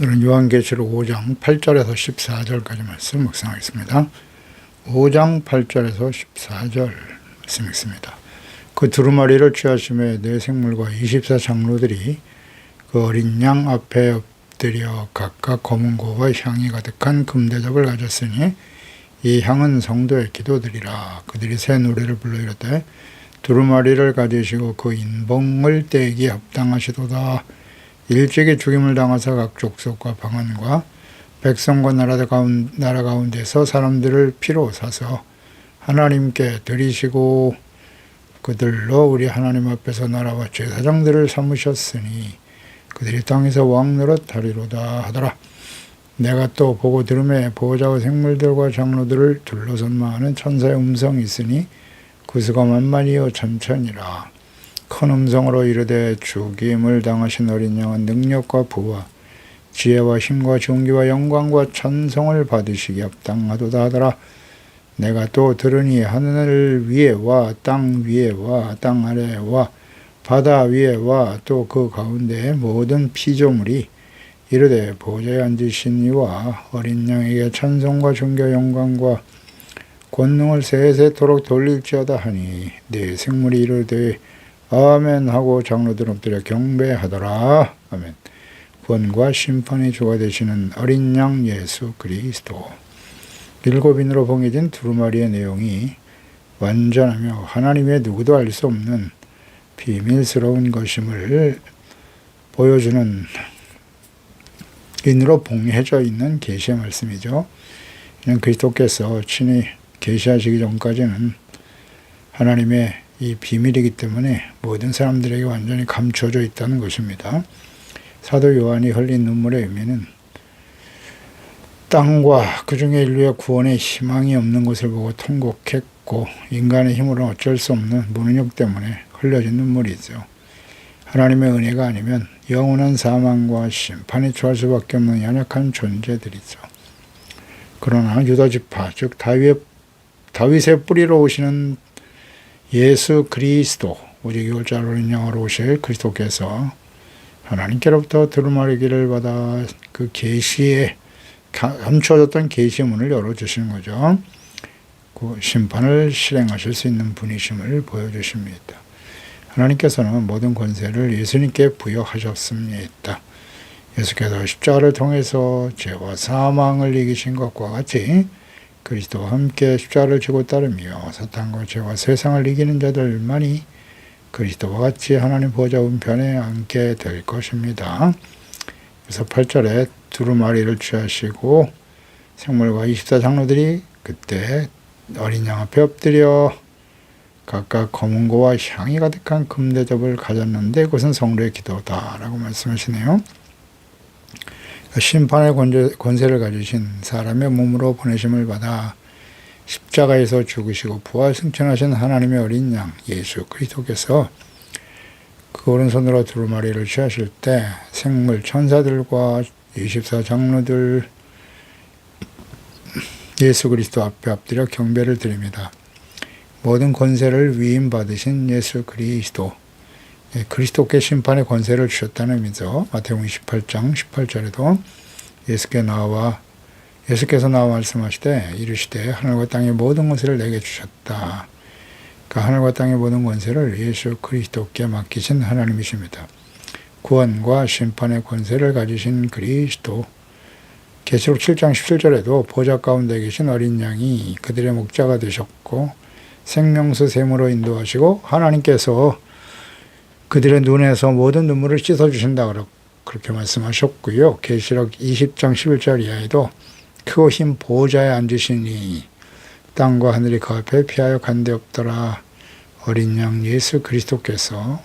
오늘은 요한계시록 5장 8절에서 14절까지 말씀 묵상하겠습니다. 5장 8절에서 14절 말씀 읽습니다. 그 두루마리를 취하심에 네 생물과 24장로들이 그 어린 양 앞에 엎드려 각각 검은 고와 향이 가득한 금대접을 가졌으니 이 향은 성도의 기도들이라. 그들이 새 노래를 불러 이르되 두루마리를 가지시고 그 인봉을 떼기에 합당하시도다. 일찍이 죽임을 당하사 각 족속과 방언과 백성과 나라 가운데서 사람들을 피로 사서 하나님께 드리시고 그들로 우리 하나님 앞에서 나라와 제사장들을 삼으셨으니 그들이 땅에서 왕 노릇하리로다 하더라. 내가 또 보고 들음에 보호자와 생물들과 장로들을 둘러선 많은 천사의 음성이 있으니 그 수가 만만이요 천천이라. 큰 음성으로 이르되 죽임을 당하신 어린 양은 능력과 부와 지혜와 힘과 존귀와 영광과 찬송을 받으시기 합당하도다 하더라. 내가 또 들으니 하늘 위에와 땅 위에와 땅 아래와 바다 위에와 또 그 가운데의 모든 피조물이 이르되 보좌에 앉으신 이와 어린 양에게 찬송과 존귀와 영광과 권능을 세세토록 돌릴지어다 하니 네 생물이 이르되 아멘 하고 장로들 엎드려 경배하더라. 아멘. 구원과 심판의 주가 되시는 어린 양 예수 그리스도. 일곱인으로 봉해진 두루마리의 내용이 완전하며 하나님의 누구도 알 수 없는 비밀스러운 것임을 보여주는 인으로 봉해져 있는 계시의 말씀이죠. 이는 그리스도께서 친히 계시하시기 전까지는 하나님의 이 비밀이기 때문에 모든 사람들에게 완전히 감춰져 있다는 것입니다. 사도 요한이 흘린 눈물의 의미는 땅과 그 중에 인류의 구원에 희망이 없는 것을 보고 통곡했고 인간의 힘으로는 어쩔 수 없는 무능력 때문에 흘려진 눈물이죠. 하나님의 은혜가 아니면 영원한 사망과 심판에 처할 수밖에 없는 연약한 존재들이죠. 그러나 유다지파 즉 다윗의 뿌리로 오시는 예수 그리스도 오직 유월절 어린 양으로 오실 그리스도께서 하나님께로부터 두루마리기를 받아 그 계시에 감춰졌던 계시의 문을 열어주시는 거죠. 그 심판을 실행하실 수 있는 분이심을 보여주십니다. 하나님께서는 모든 권세를 예수님께 부여하셨습니다. 예수께서 십자가를 통해서 죄와 사망을 이기신 것과 같이 그리스도와 함께 십자가를 지고 따르며 사탄과 죄와 세상을 이기는 자들만이 그리스도와 같이 하나님 보좌 우편에 앉게 될 것입니다. 그래서 8절에 두루마리를 취하시고 생물과 24장로들이 그때 어린 양 앞에 엎드려 각각 검은 고와 향이 가득한 금대접을 가졌는데 그것은 성도의 기도다라고 말씀하시네요. 심판의 권세를 가지신 사람의 몸으로 보내심을 받아 십자가에서 죽으시고 부활 승천하신 하나님의 어린 양 예수 그리스도께서 그 오른손으로 두루마리를 취하실 때 생물 천사들과 24장로들 예수 그리스도 앞에 엎드려 경배를 드립니다. 모든 권세를 위임받으신 예수 그리스도 그리스도께 심판의 권세를 주셨다는 의미죠. 마태복음 28장 18절에도 예수께서 나와 말씀하시되 이르시되 하늘과 땅의 모든 권세를 내게 주셨다. 그 하늘과 땅의 모든 권세를 예수 그리스도께 맡기신 하나님이십니다. 구원과 심판의 권세를 가지신 그리스도. 계시록 7장 17절에도 보좌 가운데 계신 어린 양이 그들의 목자가 되셨고 생명수 샘으로 인도하시고 하나님께서 그들의 눈에서 모든 눈물을 씻어주신다 그렇게 말씀하셨고요. 계시록 20장 11절 이하에도 크고 흰 보좌에 앉으시니 땅과 하늘이 그 앞에 피하여 간데 없더라. 어린 양 예수 그리스도께서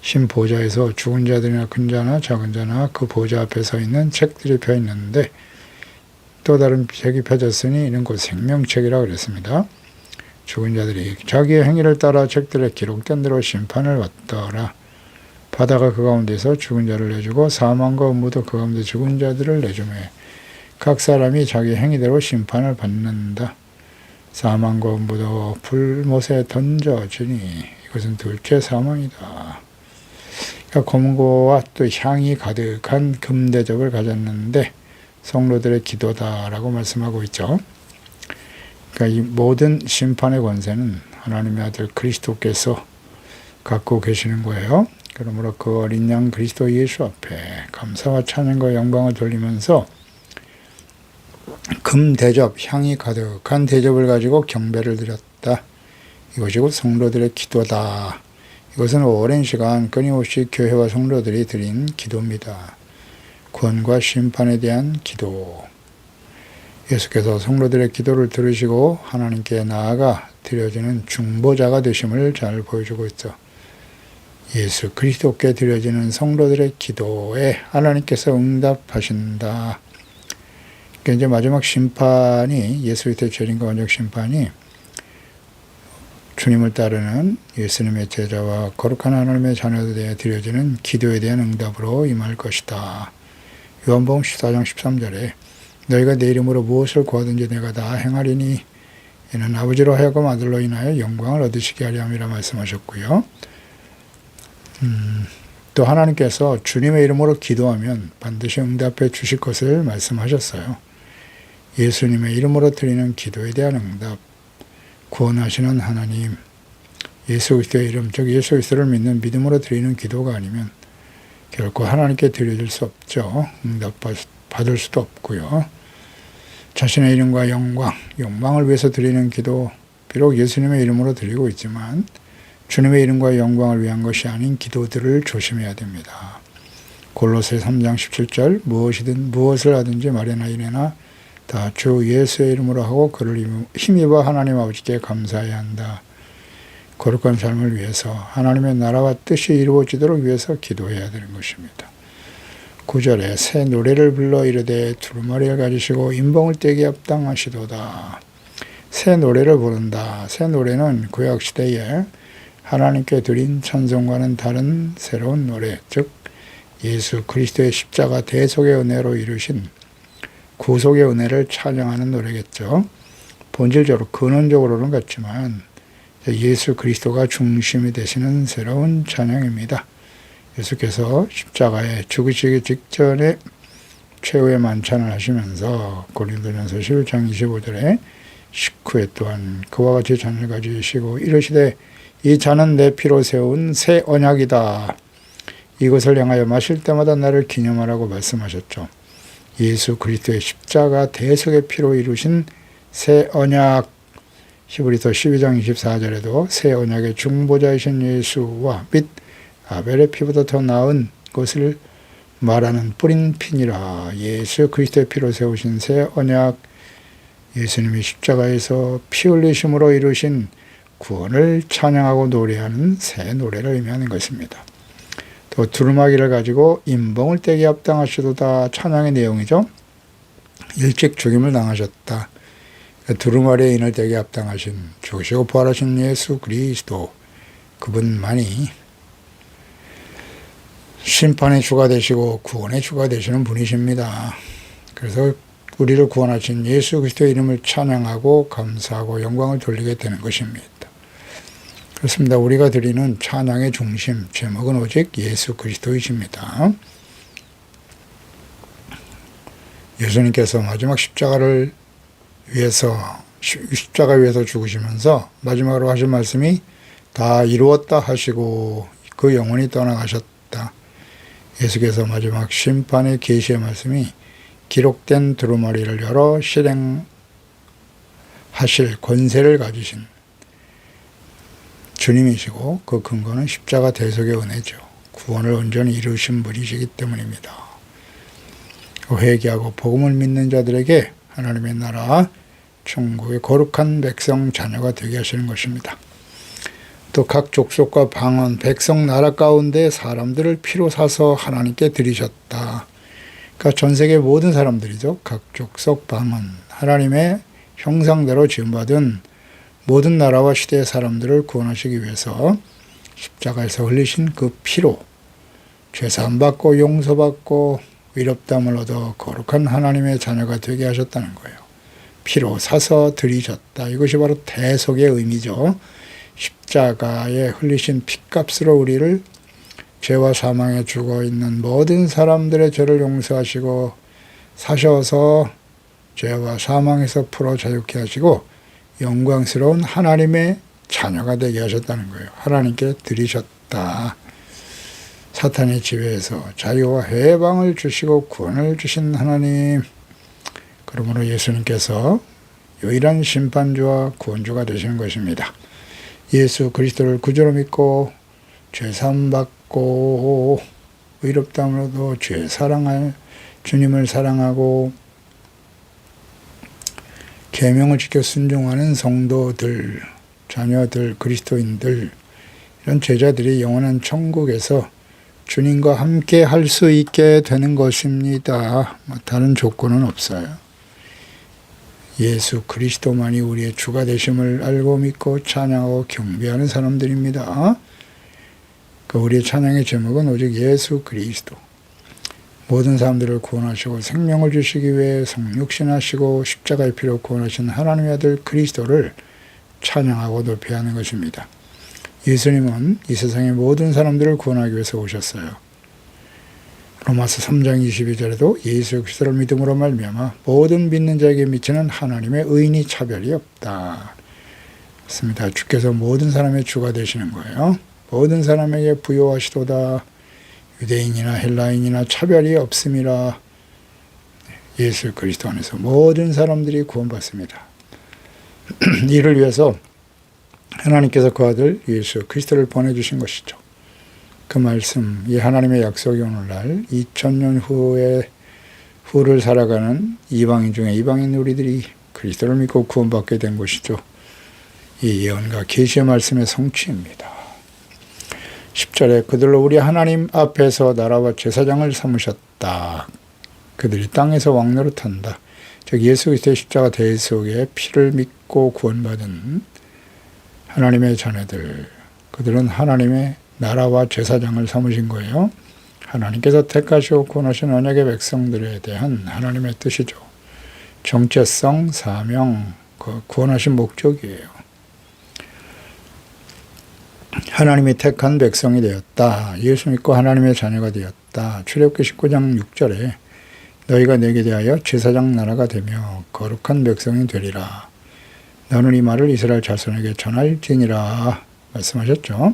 흰 보좌에서 죽은 자들이나 큰 자나 작은 자나 그 보좌 앞에 서 있는 책들이 펴 있는데 또 다른 책이 펴졌으니 이는 곧 생명책이라 그랬습니다. 죽은 자들이 자기의 행위를 따라 책들에 기록된 대로 심판을 받더라. 바다가 그 가운데서 죽은 자를 내주고 사망과 음부도 그 가운데 죽은 자들을 내주매 각 사람이 자기 행위대로 심판을 받는다. 사망과 음부도 불못에 던져지니 이것은 둘째 사망이다. 그러니까 검은고와 또 향이 가득한 금대접을 가졌는데 성도들의 기도다라고 말씀하고 있죠. 그러니까 이 모든 심판의 권세는 하나님의 아들 그리스도께서 갖고 계시는 거예요. 그러므로 그 어린 양 그리스도 예수 앞에 감사와 찬양과 영광을 돌리면서 금대접, 향이 가득한 대접을 가지고 경배를 드렸다. 이것이 곧 성도들의 기도다. 이것은 오랜 시간 끊임없이 교회와 성도들이 드린 기도입니다. 구원과 심판에 대한 기도. 예수께서 성도들의 기도를 들으시고 하나님께 나아가 드려지는 중보자가 되심을 잘 보여주고 있죠. 예수 그리스도께 드려지는 성도들의 기도에 하나님께서 응답하신다. 그러니까 이제 마지막 심판이 예수 그리스도의 죄인과 원적 심판이 주님을 따르는 예수님의 제자와 거룩한 하나님의 자녀들에 대해 드려지는 기도에 대한 응답으로 임할 것이다. 요한복음 14장 13절에 너희가 내 이름으로 무엇을 구하든지 내가 다 행하리니 이는 아버지로 하여금 아들로 인하여 영광을 얻으시게 하려 함이라 말씀하셨고요. 또 하나님께서 주님의 이름으로 기도하면 반드시 응답해 주실 것을 말씀하셨어요. 예수님의 이름으로 드리는 기도에 대한 응답, 구원하시는 하나님, 예수 그리스도의 이름, 즉 예수 그리스도를 믿는 믿음으로 드리는 기도가 아니면 결코 하나님께 드려질 수 없죠. 응답 받을 수도 없고요. 자신의 이름과 영광을 위해서 드리는 기도, 비록 예수님의 이름으로 드리고 있지만 주님의 이름과 영광을 위한 것이 아닌 기도들을 조심해야 됩니다. 골로새 3장 17절 무엇을 하든지 말이나 이래나 다 주 예수의 이름으로 하고 그를 힘입어 하나님 아버지께 감사해야 한다. 거룩한 삶을 위해서 하나님의 나라와 뜻이 이루어지도록 위해서 기도해야 되는 것입니다. 9절에 새 노래를 불러 이르되 두루마리를 가지시고 인봉을 떼기 합당하시도다. 새 노래를 부른다. 새 노래는 구약시대에 하나님께 드린 찬송과는 다른 새로운 노래, 즉 예수 그리스도의 십자가 대속의 은혜로 이루신 구속의 은혜를 찬양하는 노래겠죠. 본질적으로 근원적으로는 같지만 예수 그리스도가 중심이 되시는 새로운 찬양입니다. 예수께서 십자가에 죽으시기 직전에 최후의 만찬을 하시면서 고린도전서 11장 25절에 식후에 또한 그와 같이 잔을 가지시고 이르시되 이 잔은 내 피로 세운 새 언약이다. 이것을 향하여 마실 때마다 나를 기념하라고 말씀하셨죠. 예수 그리스도의 십자가 대속의 피로 이루신 새 언약, 히브리서 12장 24절에도 새 언약의 중보자이신 예수와 및 아벨의 피보다 더 나은 것을 말하는 뿌린 피니라. 예수 그리스도의 피로 세우신 새 언약, 예수님이 십자가에서 피 흘리심으로 이루신 구원을 찬양하고 노래하는 새 노래를 의미하는 것입니다. 또 두루마기를 가지고 인봉을 떼기 합당하시도다. 찬양의 내용이죠. 일찍 죽임을 당하셨다. 두루마리의 인을 떼기 합당하신 죽으시고 부활하신 예수 그리스도, 그분만이 심판의 주가 되시고 구원의 주가 되시는 분이십니다. 그래서 우리를 구원하신 예수 그리스도의 이름을 찬양하고 감사하고 영광을 돌리게 되는 것입니다. 그렇습니다. 우리가 드리는 찬양의 중심, 제목은 오직 예수 그리스도이십니다. 예수님께서 마지막 십자가 위에서 죽으시면서 마지막으로 하신 말씀이 다 이루었다 하시고 그 영혼이 떠나가셨다. 예수께서 마지막 심판의 계시의 말씀이 기록된 두루마리를 열어 실행하실 권세를 가지신 주님이시고 그 근거는 십자가 대속의 은혜죠. 구원을 온전히 이루신 분이시기 때문입니다. 회개하고 복음을 믿는 자들에게 하나님의 나라, 천국의 거룩한 백성 자녀가 되게 하시는 것입니다. 또 각 족속과 방언, 백성 나라 가운데 사람들을 피로 사서 하나님께 드리셨다. 그러니까 전 세계 모든 사람들이죠. 각 족속, 방언, 하나님의 형상대로 지음받은 모든 나라와 시대의 사람들을 구원하시기 위해서 십자가에서 흘리신 그 피로 죄사함받고 용서받고 의롭다함을 얻어 거룩한 하나님의 자녀가 되게 하셨다는 거예요. 피로 사서 드리셨다. 이것이 바로 대속의 의미죠. 십자가에 흘리신 피값으로 우리를 죄와 사망에 죽어 있는 모든 사람들의 죄를 용서하시고 사셔서 죄와 사망에서 풀어 자유케 하시고 영광스러운 하나님의 자녀가 되게 하셨다는 거예요. 하나님께 드리셨다. 사탄의 지배에서 자유와 해방을 주시고 구원을 주신 하나님. 그러므로 예수님께서 유일한 심판주와 구원주가 되시는 것입니다. 예수 그리스도를 구주로 믿고 죄사함 받고 의롭다함으로도 죄 사랑할 주님을 사랑하고 계명을 지켜 순종하는 성도들, 자녀들, 그리스도인들, 이런 제자들이 영원한 천국에서 주님과 함께 할 수 있게 되는 것입니다. 다른 조건은 없어요. 예수 그리스도만이 우리의 주가 되심을 알고 믿고 찬양하고 경배하는 사람들입니다. 우리의 찬양의 제목은 오직 예수 그리스도. 모든 사람들을 구원하시고 생명을 주시기 위해 성육신하시고 십자가의 피로 구원하신 하나님의 아들 그리스도를 찬양하고 높여야 하는 것입니다. 예수님은 이 세상의 모든 사람들을 구원하기 위해서 오셨어요. 로마서 3장 22절에도 예수 그리스도를 믿음으로 말미암아 모든 믿는 자에게 미치는 하나님의 의인이 차별이 없다. 그렇습니다. 주께서 모든 사람의 주가 되시는 거예요. 모든 사람에게 부요하시도다. 유대인이나 헬라인이나 차별이 없음이라. 예수 그리스도 안에서 모든 사람들이 구원받습니다. 이를 위해서 하나님께서 그 아들 예수 그리스도를 보내주신 것이죠. 그 말씀, 이 하나님의 약속이 오늘날 2000년 후를 살아가는 이방인 중에 이방인 우리들이 그리스도를 믿고 구원받게 된 것이죠. 이 예언과 계시의 말씀의 성취입니다. 10절에 그들로 우리 하나님 앞에서 나라와 제사장을 삼으셨다. 그들이 땅에서 왕노릇한다. 즉 예수 그리스도의 십자가 대속의 피를 믿고 구원받은 하나님의 자녀들, 그들은 하나님의 나라와 제사장을 삼으신 거예요. 하나님께서 택하시고 구원하신 언약의 백성들에 대한 하나님의 뜻이죠. 정체성, 사명, 구원하신 목적이에요. 하나님이 택한 백성이 되었다. 예수 믿고 하나님의 자녀가 되었다. 출애굽기 19장 6절에 너희가 내게 대하여 제사장 나라가 되며 거룩한 백성이 되리라. 너는 이 말을 이스라엘 자손에게 전할지니라 말씀하셨죠.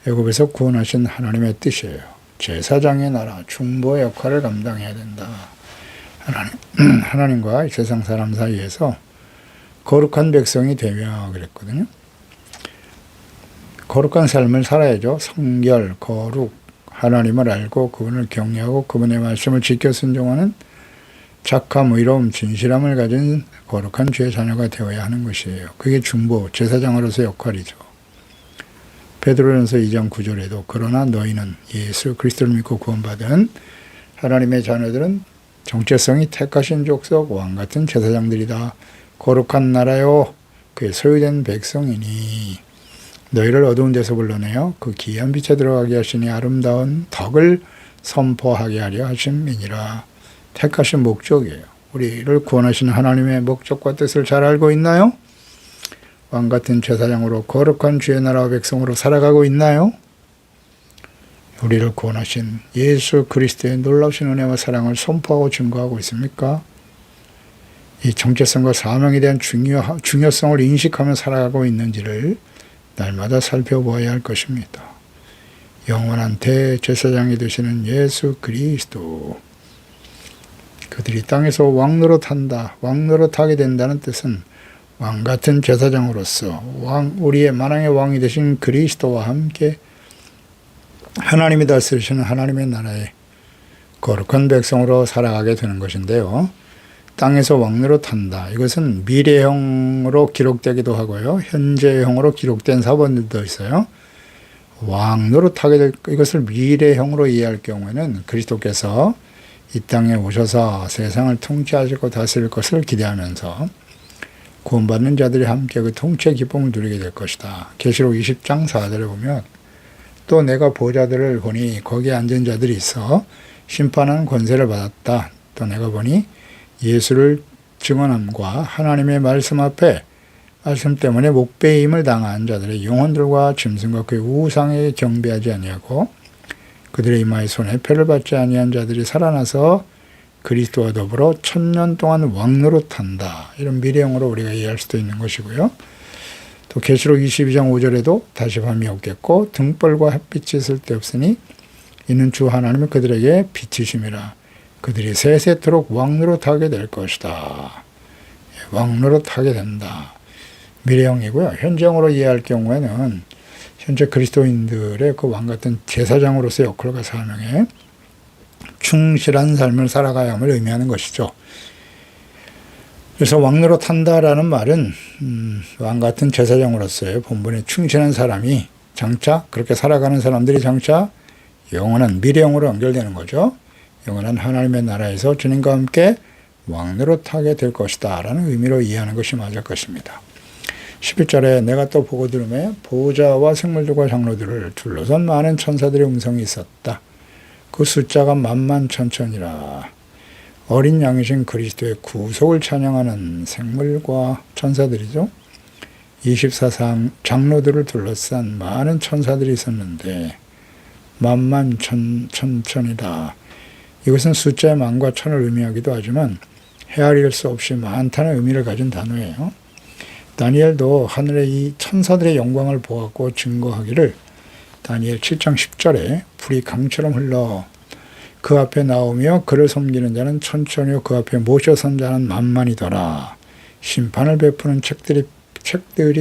애굽에서 구원하신 하나님의 뜻이에요. 제사장의 나라, 중보의 역할을 감당해야 된다. 하나님과 이 세상 사람 사이에서 거룩한 백성이 되며 그랬거든요. 거룩한 삶을 살아야죠. 성결, 거룩, 하나님을 알고 그분을 경외하고 그분의 말씀을 지켜 순종하는 착함, 의로움, 진실함을 가진 거룩한 주의 자녀가 되어야 하는 것이에요. 그게 중보, 제사장으로서의 역할이죠. 베드로전서 2장 9절에도 그러나 너희는 예수 그리스도를 믿고 구원받은 하나님의 자녀들은 정체성이 택하신 족속 왕같은 제사장들이다. 거룩한 나라요 그의 소유된 백성이니 너희를 어두운 데서 불러내어 그 기이한 빛에 들어가게 하시니 아름다운 덕을 선포하게 하려 하심이니라. 택하신 목적이에요. 우리를 구원하시는 하나님의 목적과 뜻을 잘 알고 있나요? 왕같은 제사장으로 거룩한 주의 나라와 백성으로 살아가고 있나요? 우리를 구원하신 예수 그리스도의 놀라우신 은혜와 사랑을 선포하고 증거하고 있습니까? 이 정체성과 사명에 대한 중요성을 인식하며 살아가고 있는지를 날마다 살펴보아야 할 것입니다. 영원한 대제사장이 되시는 예수 그리스도. 그들이 땅에서 왕노릇한다. 왕노릇하게 된다는 뜻은 왕같은 제사장으로서 우리의 만왕의 왕이 되신 그리스도와 함께 하나님이 다스리시는 하나님의 나라에 거룩한 백성으로 살아가게 되는 것인데요. 땅에서 왕노릇한다. 이것은 미래형으로 기록되기도 하고요. 현재형으로 기록된 사본들도 있어요. 왕노릇하게 될 이것을 미래형으로 이해할 경우에는 그리스도께서 이 땅에 오셔서 세상을 통치하시고 다스릴 것을 기대하면서 구원받는 자들이 함께 그 통치의 기쁨을 누리게 될 것이다. 계시록 20장 4절에 보면 또 내가 보좌들을 보니 거기에 앉은 자들이 있어 심판하는 권세를 받았다. 또 내가 보니 예수를 증언함과 하나님의 말씀 앞에 말씀 때문에 목배임을 당한 자들의 영혼들과 짐승과 그의 우상에 경배하지 아니하고 그들의 이마의 손에 표를 받지 아니한 자들이 살아나서 그리스도와 더불어 1000년 동안 왕노릇한다. 이런 미래형으로 우리가 이해할 수도 있는 것이고요. 또 계시록 22장 5절에도 다시 밤이 없겠고 등벌과 햇빛이 쓸데없으니 이는 주 하나님이 그들에게 빛이심이라. 그들이 세세토록 왕노릇하게 될 것이다. 왕노릇하게 된다. 미래형이고요. 현재형으로 이해할 경우에는 현재 그리스도인들의 그 왕같은 제사장으로서의 역할과 사명에 충실한 삶을 살아가야 함을 의미하는 것이죠. 그래서 왕노릇한다라는 말은 왕같은 제사장으로서의 본분에 충실한 사람이 장차 그렇게 살아가는 사람들이 장차 영원한 미래형으로 연결되는 거죠. 영원한 하나님의 나라에서 주님과 함께 왕노릇하게 될 것이다 라는 의미로 이해하는 것이 맞을 것입니다. 11절에 내가 또 보고 들음에 보호자와 생물들과 장로들을 둘러선 많은 천사들의 음성이 있었다. 그 숫자가 만만천천이라. 어린 양이신 그리스도의 구속을 찬양하는 생물과 천사들이죠. 24상 장로들을 둘러싼 많은 천사들이 있었는데 만만천천이다. 이것은 숫자의 만과 천을 의미하기도 하지만 헤아릴 수 없이 많다는 의미를 가진 단어예요. 다니엘도 하늘의 이 천사들의 영광을 보았고 증거하기를 다니엘 7장 10절에 불이 강처럼 흘러 그 앞에 나오며 그를 섬기는 자는 천천히요 그 앞에 모셔 선 자는 만만이더라. 심판을 베푸는 책들이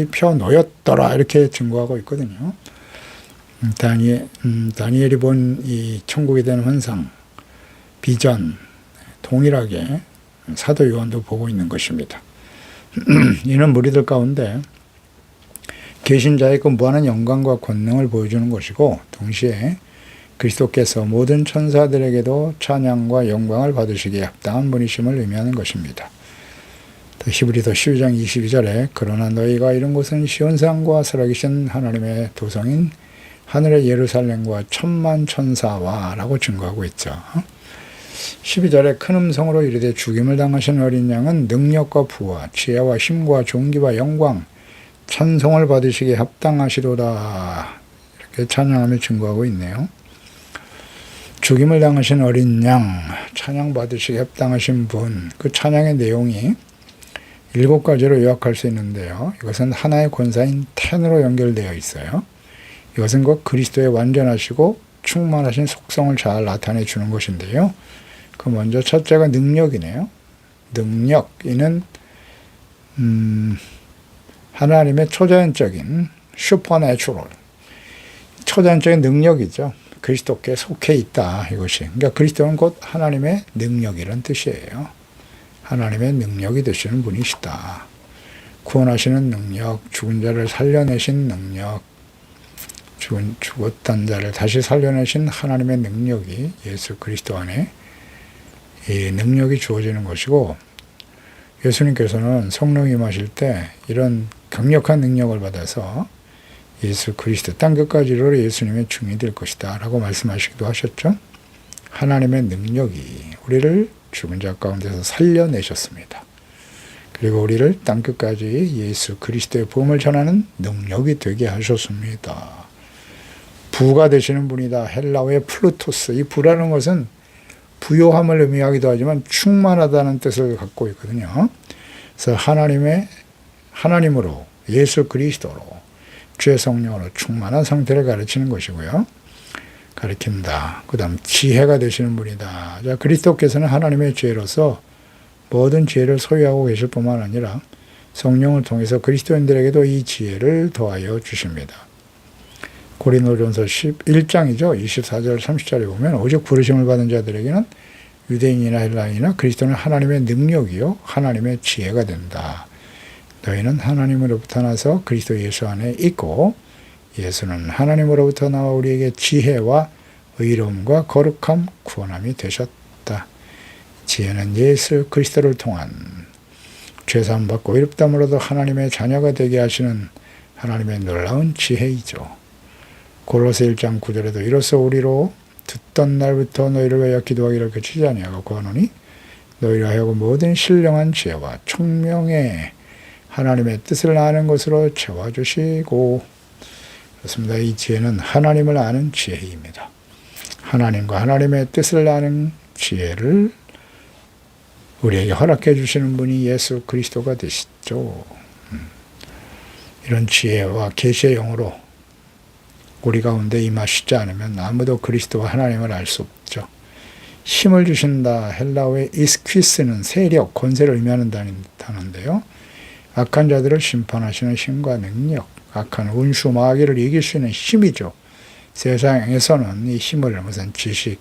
펴 놓였더라. 이렇게 증거하고 있거든요. 다니엘이 본 이 천국에 대한 환상, 비전 동일하게 사도 요한도 보고 있는 것입니다. 이는 무리들 가운데 계신 자의 그 무한한 영광과 권능을 보여주는 것이고 동시에 그리스도께서 모든 천사들에게도 찬양과 영광을 받으시기에 합당한 분이심을 의미하는 것입니다. 또 히브리서 12장 22절에 그러나 너희가 이런 곳은 시온산과 살아계신 하나님의 도성인 하늘의 예루살렘과 천만 천사와 라고 증거하고 있죠. 12절에 큰 음성으로 이르되 죽임을 당하신 어린 양은 능력과 부와 지혜와 힘과 존귀와 영광 찬송을 받으시기에 합당하시도다. 이렇게 찬양하며 증거하고 있네요. 죽임을 당하신 어린 양, 찬양 받으시기에 합당하신 분, 그 찬양의 내용이 7가지로 요약할 수 있는데요. 이것은 하나의 권사인 텐으로 연결되어 있어요. 이것은 곧 그리스도의 완전하시고 충만하신 속성을 잘 나타내 주는 것인데요. 그 먼저 첫째가 능력이네요. 능력, 이는 하나님의 초자연적인 슈퍼내추럴, 초자연적인 능력이죠. 그리스도께 속해 있다 이것이. 그러니까 그리스도는 곧 하나님의 능력이라는 뜻이에요. 하나님의 능력이 되시는 분이시다. 구원하시는 능력, 죽은 자를 살려내신 능력, 죽었던 자를 다시 살려내신 하나님의 능력이 예수 그리스도 안에 이 능력이 주어지는 것이고 예수님께서는 성령이 임하실 때 이런 강력한 능력을 받아서 예수 그리스도 땅끝까지 이르러 예수님의 증인이 될 것이다 라고 말씀하시기도 하셨죠. 하나님의 능력이 우리를 죽은 자 가운데서 살려내셨습니다. 그리고 우리를 땅끝까지 예수 그리스도의 복음을 전하는 능력이 되게 하셨습니다. 부가 되시는 분이다. 헬라어의 플루토스. 이 부라는 것은 부요함을 의미하기도 하지만 충만하다는 뜻을 갖고 있거든요. 그래서 하나님으로 예수 그리스도로 주의 성령으로 충만한 상태를 가르치는 것이고요. 가르친다. 그 다음 지혜가 되시는 분이다. 자, 그리스도께서는 하나님의 지혜로서 모든 지혜를 소유하고 계실 뿐만 아니라 성령을 통해서 그리스도인들에게도 이 지혜를 더하여 주십니다. 고린도전서 11장이죠. 24절 30절에 보면 오직 부르심을 받은 자들에게는 유대인이나 헬라인이나 그리스도는 하나님의 능력이요 하나님의 지혜가 된다. 너희는 하나님으로부터 나서 그리스도 예수 안에 있고 예수는 하나님으로부터 나와 우리에게 지혜와 의로움과 거룩함, 구원함이 되셨다. 지혜는 예수 그리스도를 통한 죄사함 받고 의롭다함으로도 하나님의 자녀가 되게 하시는 하나님의 놀라운 지혜이죠. 골로새 1장 9절에도 이로써 우리로 듣던 날부터 너희를 위하여 기도하기를 그치지 아니하고 구하노니 너희를 하여금 모든 신령한 지혜와 총명의 하나님의 뜻을 아는 것으로 채워주시고. 그렇습니다. 이 지혜는 하나님을 아는 지혜입니다. 하나님과 하나님의 뜻을 아는 지혜를 우리에게 허락해 주시는 분이 예수 그리스도가 되시죠. 이런 지혜와 계시의 영으로 우리 가운데 임하시지 않으면 아무도 그리스도와 하나님을 알 수 없죠. 힘을 주신다. 헬라어의 이스퀴스는 세력, 권세를 의미하는 단어인데요. 악한 자들을 심판하시는 힘과 능력, 악한 운수, 마귀를 이길 수 있는 힘이죠. 세상에서는 이 힘을 무슨 지식,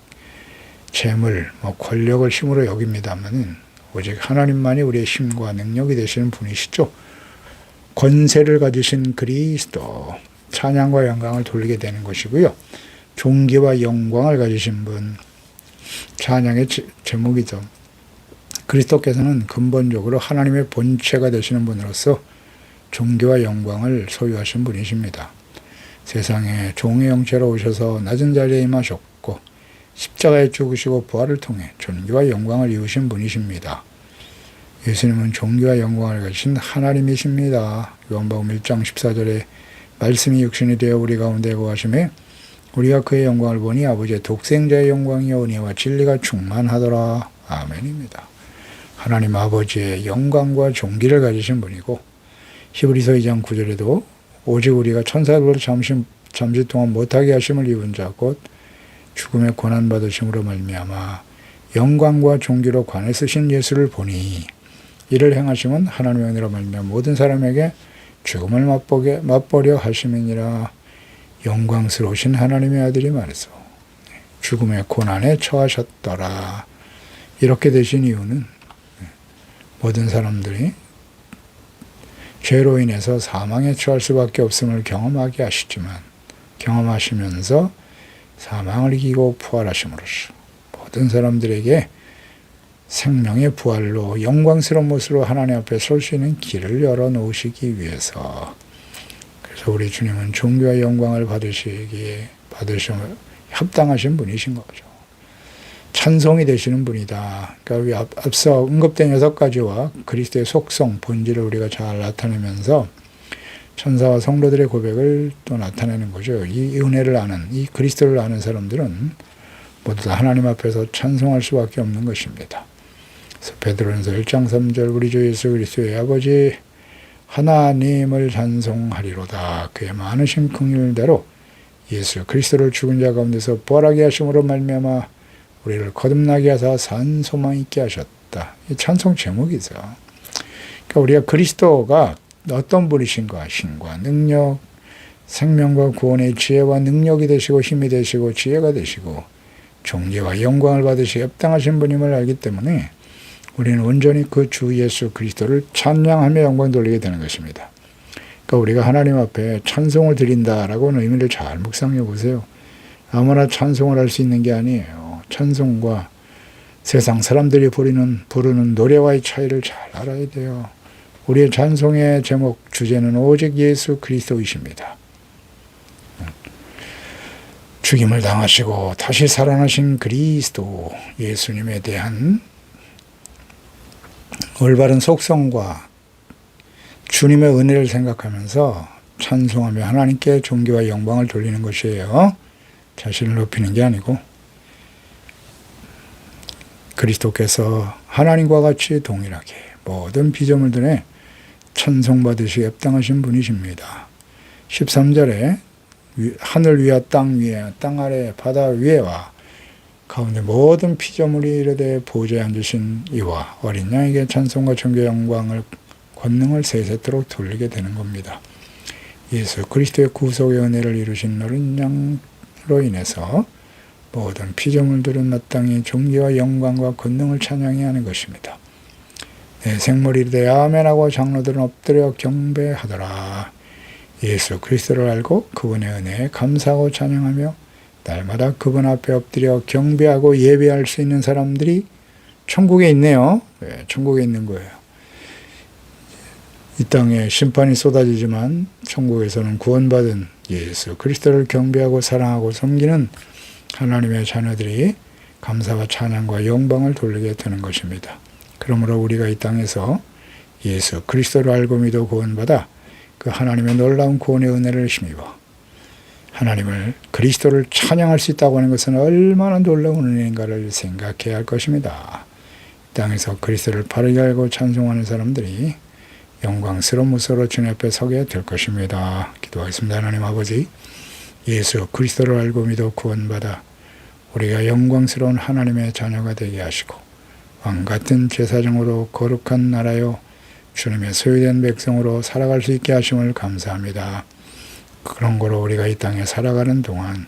재물, 권력을 힘으로 여깁니다만 오직 하나님만이 우리의 힘과 능력이 되시는 분이시죠. 권세를 가지신 그리스도, 찬양과 영광을 돌리게 되는 것이고요. 존귀와 영광을 가지신 분, 찬양의 제목이죠. 그리스도께서는 근본적으로 하나님의 본체가 되시는 분으로서 존귀와 영광을 소유하신 분이십니다. 세상에 종의 형체로 오셔서 낮은 자리에 임하셨고 십자가에 죽으시고 부활을 통해 존귀와 영광을 이루신 분이십니다. 예수님은 존귀와 영광을 가지신 하나님이십니다. 요한복음 1장 14절에 말씀이 육신이 되어 우리 가운데 거하심에 우리가 그의 영광을 보니 아버지의 독생자의 영광이요 은혜와 진리가 충만하더라. 아멘입니다. 하나님 아버지의 영광과 존귀를 가지신 분이고 히브리서 2장 9절에도 오직 우리가 천사들보다 잠시 동안 못하게 하심을 입은 자 곧 죽음의 고난받으심으로 말미암아 영광과 존귀로 관에 쓰신 예수를 보니 이를 행하심은 하나님의 은혜로 말미암아 모든 사람에게 죽음을 맛보려 하심이니라. 영광스러우신 하나님의 아들이 말해서 죽음의 고난에 처하셨더라. 이렇게 되신 이유는 모든 사람들이 죄로 인해서 사망에 처할 수밖에 없음을 경험하게 하시지만 경험하시면서 사망을 이기고 부활하심으로써 모든 사람들에게 생명의 부활로 영광스러운 모습으로 하나님 앞에 설 수 있는 길을 열어놓으시기 위해서, 그래서 우리 주님은 존귀와 영광을 받으시기에 합당하신 분이신 거죠. 찬송이 되시는 분이다. 그러니까 앞서 언급된 6가지와 그리스도의 속성, 본질을 우리가 잘 나타내면서 천사와 성도들의 고백을 또 나타내는 거죠. 이 은혜를 아는, 이 그리스도를 아는 사람들은 모두 다 하나님 앞에서 찬송할 수밖에 없는 것입니다. 그래서 베드로전서 1장 3절 우리 주 예수 그리스도의 아버지 하나님을 찬송하리로다. 그의 많으신 긍휼대로 예수 그리스도를 죽은 자 가운데서 부활하게 하심으로 말미암아 우리를 거듭나게 하사 산 소망 있게 하셨다. 이 찬송 제목이죠. 그러니까 우리가 그리스도가 어떤 분이신가, 신과 능력, 생명과 구원의 지혜와 능력이 되시고 힘이 되시고 지혜가 되시고 존귀와 영광을 받으시기 합당하신 분임을 알기 때문에 우리는 온전히 그 주 예수 그리스도를 찬양하며 영광 돌리게 되는 것입니다. 그러니까 우리가 하나님 앞에 찬송을 드린다라고는 의미를 잘 묵상해 보세요. 아무나 찬송을 할 수 있는 게 아니에요. 찬송과 세상 사람들이 부르는 노래와의 차이를 잘 알아야 돼요. 우리의 찬송의 제목, 주제는 오직 예수 그리스도이십니다. 죽임을 당하시고 다시 살아나신 그리스도, 예수님에 대한 올바른 속성과 주님의 은혜를 생각하면서 찬송하며 하나님께 존귀와 영광을 돌리는 것이에요. 자신을 높이는 게 아니고 그리스도께서 하나님과 같이 동일하게 모든 피조물들의 찬송받으시기 합당하신 분이십니다. 13절에 하늘 위와 땅 위에, 땅 아래, 바다 위에와 가운데 모든 피조물이 이르되 보좌에 앉으신 이와 어린 양에게 찬송과 존귀 영광을 권능을 세세토록 돌리게 되는 겁니다. 예수 그리스도의 구속의 은혜를 이루신 어린 양으로 인해서 모든 피조물들은 마땅히 존귀와 영광과 권능을 찬양해야 하는 것입니다. 내 생물이 이르되 아멘하고 장로들은 엎드려 경배하더라. 예수 그리스도를 알고 그분의 은혜에 감사하고 찬양하며 날마다 그분 앞에 엎드려 경배하고 예배할 수 있는 사람들이 천국에 있네요. 네, 천국에 있는 거예요. 이 땅에 심판이 쏟아지지만 천국에서는 구원받은 예수 그리스도를 경배하고 사랑하고 섬기는 하나님의 자녀들이 감사와 찬양과 영광을 돌리게 되는 것입니다. 그러므로 우리가 이 땅에서 예수 그리스도를 알고 믿어 구원받아 그 하나님의 놀라운 구원의 은혜를 힘입어 하나님을 그리스도를 찬양할 수 있다고 하는 것은 얼마나 놀라운 은혜인가를 생각해야 할 것입니다. 이 땅에서 그리스도를 바르게 알고 찬송하는 사람들이 영광스러운 모습으로 주님 앞에 서게 될 것입니다. 기도하겠습니다. 하나님 아버지, 예수 그리스도를 알고 믿어 구원받아 우리가 영광스러운 하나님의 자녀가 되게 하시고 왕같은 제사장으로 거룩한 나라요 주님의 소유된 백성으로 살아갈 수 있게 하심을 감사합니다. 그런 거로 우리가 이 땅에 살아가는 동안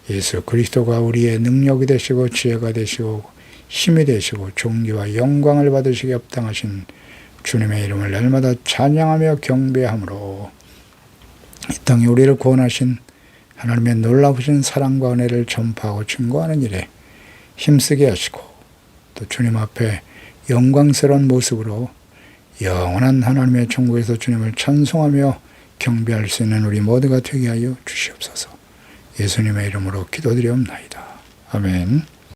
예수 그리스도가 우리의 능력이 되시고 지혜가 되시고 힘이 되시고 존귀와 영광을 받으시기 합당하신 주님의 이름을 날마다 찬양하며 경배함으로 이 땅에 우리를 구원하신 하나님의 놀라우신 사랑과 은혜를 전파하고 증거하는 일에 힘쓰게 하시고 또 주님 앞에 영광스러운 모습으로 영원한 하나님의 천국에서 주님을 찬송하며 경배할 수 있는 우리 모두가 되게 하여 주시옵소서. 예수님의 이름으로 기도드리옵나이다. 아멘.